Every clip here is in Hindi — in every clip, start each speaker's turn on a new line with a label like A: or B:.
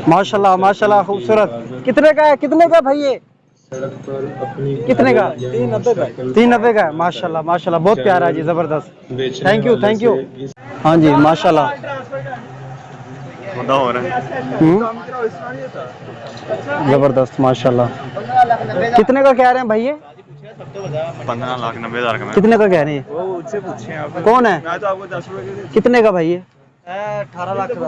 A: माशाल्लाह माशाल्लाह खूबसूरत। कितने का है, कितने का भाई ये? कितने का? 390 का। 390 का है। माशाल्लाह माशाल्लाह बहुत प्यारा है जी, जबरदस्त। Thank you thank you. हाँ जी माशाल्लाह। जबरदस्त माशाल्लाह। कितने का कह रहे हैं भाई ये?
B: 15,90,000 का।
A: कितने का कह रहे हैं?
B: वो उससे पूछे आप।
A: कौन है?
B: मैं तो आपको 10 रुपए।
A: कितने का भाई ये?
B: 18 लाख का।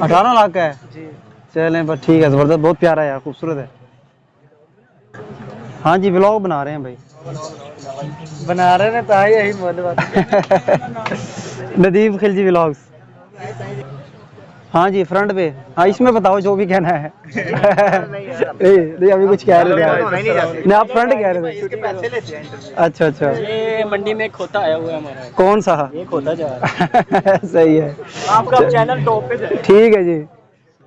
A: 18 लाख का है जी। चलें बस ठीक है, जबरदस्त बहुत प्यारा है यार, खूबसूरत है। हाँ जी व्लॉग बना रहे हैं भाई।
B: बना रहे ना तो यही बोल बात।
A: नदीम खिलजी व्लॉग्स। हाँ जी फ्रंट पे। हाँ इसमें बताओ जो भी कहना है। नहीं अभी कुछ कह रहे थे नहीं, आप फ्रंट कह रहे थे।
B: पैसे लेते हैं।
A: अच्छा अच्छा।
B: ये मंडी में एक खोता आया हुआ है हमारा।
A: कौन सा?
B: ये खोता जा रहा है।
A: सही है।
B: आपका चैनल टॉप पे जाए।
A: ठीक है जी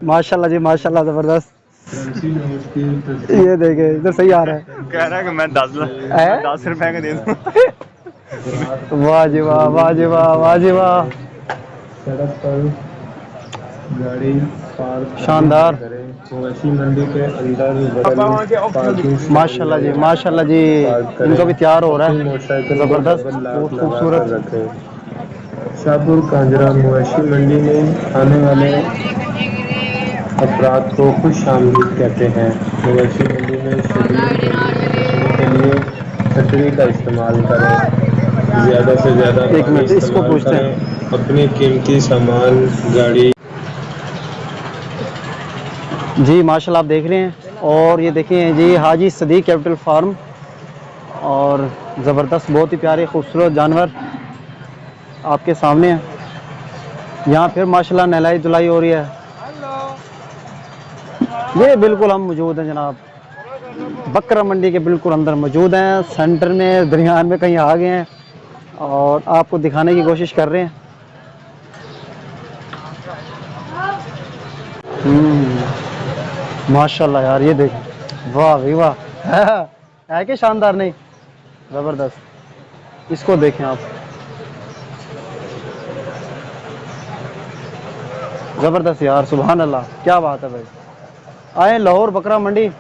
A: माशाल्लाह जी माशाल्लाह जबरदस्त। ये देखे इधर सही आ रहा है।
B: कह रहा है कि मैं 10 रुपए का दे दूं।
A: वाह जी वाह वाह जी वाह वाह जी वाह।
C: सड़क पर गाड़ी पार्क
A: शानदार।
C: मवेशी मंडी के अंदर
A: माशाल्लाह जी माशाल्लाह जी। इनका भी तैयार हो रहा है,
C: मोटरसाइकिल
A: जबरदस्त बहुत खूबसूरत।
C: शाहपुर कांजरा मवेशी मंडी में आने वाले अफराद को खुश आमदीद कहते हैं। मवेशी मंडी में शरीक के लिए छतरी का इस्तेमाल करें, ज़्यादा से ज़्यादा
A: एक
C: पानी
A: मिनट इसको
C: इस्तेमाल
A: पूछते हैं।
C: करें, अपने कीमती सामान गाड़ी।
A: जी माशाल्लाह आप देख रहे हैं। और ये देखें जी हाजी सदीक कैपिटल फार्म, और ज़बरदस्त बहुत ही प्यारे खूबसूरत जानवर आपके सामने हैं। यहाँ फिर माशाल्लाह नहलाई धुलाई हो रही है। ये बिल्कुल हम मौजूद हैं जनाब बकरा मंडी के बिल्कुल अंदर मौजूद हैं, सेंटर में दरमियान में कहीं आ गए हैं और आपको दिखाने की कोशिश कर रहे हैं। माशाल्लाह यार ये देखें, वाह भाई वाह। है कि शानदार नहीं, ज़बरदस्त। इसको देखें आप, ज़बरदस्त यार, सुभान अल्लाह क्या बात है भाई। आए लाहौर बकरा मंडी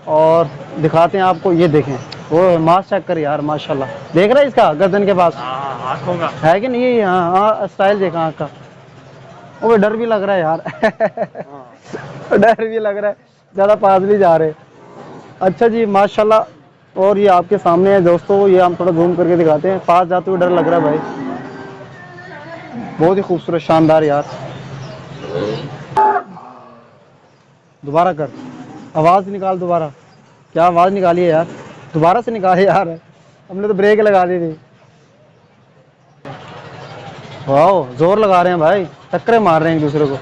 A: और दिखाते हैं आपको। ये देखें वो मास्क चेक कर यार माशाल्लाह, देख रहे हैं इसका गर्दन के पास
B: आँखों का
A: है कि नहीं? हाँ हाँ स्टाइल देखा आँख का। वो डर भी लग रहा है यार। डर भी लग रहा है, ज़्यादा पास भी जा रहे। अच्छा जी माशाल्लाह। और ये आपके सामने है दोस्तों, ये हम थोड़ा जूम करके दिखाते हैं। पास जाते हुए डर लग रहा है भाई, बहुत ही खूबसूरत शानदार यार। दोबारा कर, आवाज़ निकाल दोबारा। क्या आवाज़ निकाली है यार, दोबारा से निकाले यार, हमने तो ब्रेक लगा दी थी। वाह जोर लगा रहे हैं भाई, टक्करें मार रहे हैं एक दूसरे को,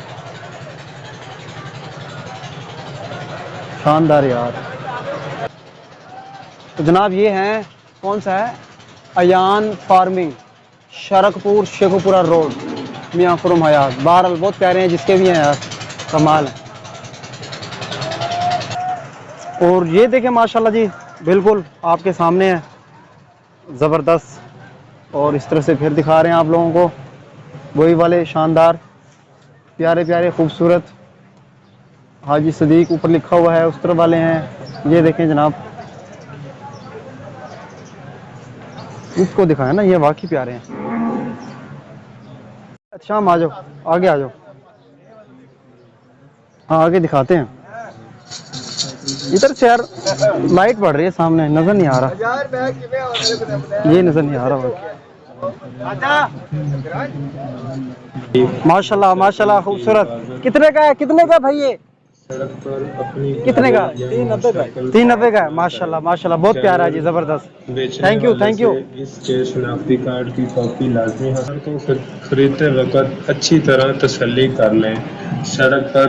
A: शानदार यार। तो जनाब ये हैं, कौन सा है, अयान फार्मिंग, शरकपुर शेखुपुरा रोड, मियाँ खुरम हयात। बहरहाल बहुत प्यारे हैं, जिसके भी हैं यार कमाल है। और ये देखें माशाल्लाह जी बिल्कुल आपके सामने है, ज़बरदस्त। और इस तरह से फिर दिखा रहे हैं आप लोगों को वही वाले शानदार प्यारे प्यारे खूबसूरत हाजी सदीक ऊपर लिखा हुआ है, उस तरह वाले हैं। ये देखें जनाब, इसको दिखाएं ना, ये वाकई प्यारे हैं। अच्छा हम आ जाओ, आगे आ जाओ। हाँ आगे दिखाते हैं। इधर से यार लाइट पड़ रही है सामने, नजर नहीं आ रहा, ये नजर नहीं आ रहा। माशाल्लाह माशाल्लाह खूबसूरत। कितने का है, कितने का भाई ये? कितने का? 390 का। 390 का है। माशाल्लाह माशाल्लाह बहुत प्यारा है जी, जबरदस्त। Thank you thank you.
C: इसके शनाख्ती कार्ड की कॉपी लाजमी है। को खरीदते वक्त अच्छी तरह तसल्ली कर लें। सड़क पर